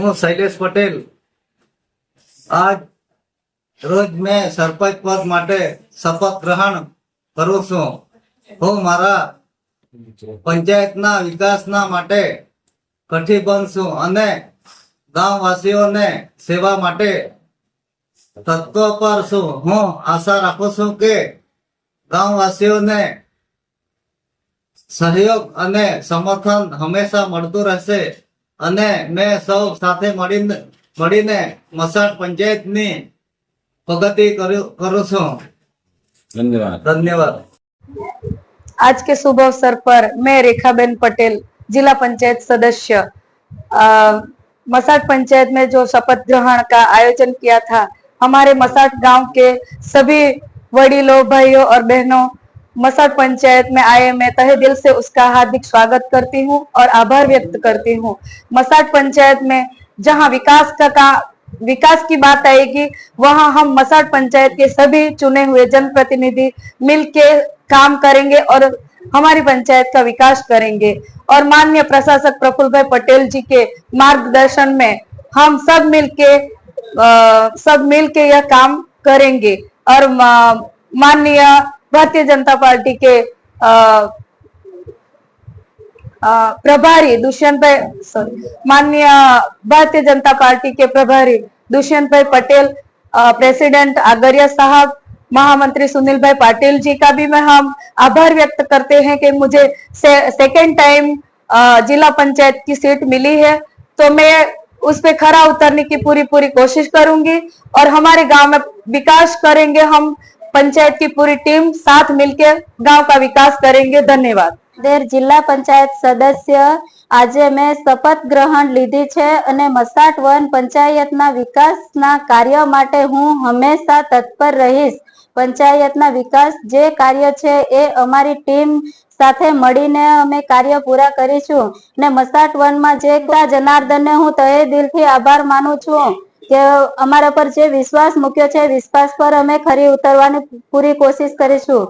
હું શૈલેષ પટેલ આજ રોજ મેં સરપંચ પદ માટે શપથ ગ્રહણ કરું છું. હું મારા પંચાયતના વિકાસના માટે કટિબદ્ધ છું અને ગામવાસીઓને સેવા માટે તત્પર છું. હું આશા રાખું છું કે ગામવાસીઓને સહયોગ અને સમર્થન હંમેશા મળતું રહેશે અને મેં સૌ સાથે મળીને મસાડ પંચાયતની प्रगति करूँ छूं. धन्यवाद. धन्यवाद. आज के शुभ अवसर पर मैं रेखाबेन पटेल जिला पंचायत सदस्य मसाट पंचायत में जो शपथ ग्रहण का आयोजन किया था, हमारे मसाट गांव के सभी वडीलों, भाइयों और बहनों मसाट पंचायत में आए, मैं तहे दिल से उसका हार्दिक स्वागत करती हूं और आभार व्यक्त करती हूं. मसाट पंचायत में जहां विकास की बात आएगी, वहां हम मसाट पंचायत के सभी चुने हुए जनप्रतिनिधि मिलके काम करेंगे और हमारी पंचायत का विकास करेंगे. और माननीय प्रशासक प्रफुल्ल भाई पटेल जी के मार्गदर्शन में हम सब मिलके यह काम करेंगे. और माननीय भारतीय जनता पार्टी के प्रभारी माननीय भारतीय जनता पार्टी के प्रभारी दुष्यंत भाई पटेल, प्रेसिडेंट आगरिया साहब, महामंत्री सुनील भाई पाटिल जी का भी हम आभार व्यक्त करते हैं कि मुझे सेकेंड टाइम जिला पंचायत की सीट मिली है, तो मैं उस पे खरा उतरने की पूरी कोशिश करूंगी और हमारे गांव में विकास करेंगे. हम पंचायत की पूरी टीम साथ मिलकर गांव का विकास करेंगे. धन्यवाद. देर जिला पंचायत सदस्य आज मैं शपथ ग्रहण लीधी छे અને મસાટ વન પંચાયતના વિકાસના કાર્ય માટે હું હંમેશા તત્પર રહીશ. પંચાયતના વિકાસ જે કાર્ય છે એ અમારી ટીમ સાથે મળીને અમે કાર્ય પૂરા કરીશું. ને મસાટ વનમાં જે જનાર્દનને હું તહે દિલથી આભાર માનું છું કે અમારા પર જે વિશ્વાસ મૂક્યો છે, વિશ્વાસ પર અમે ખરી ઉતરવાની પૂરી કોશિશ કરીશું.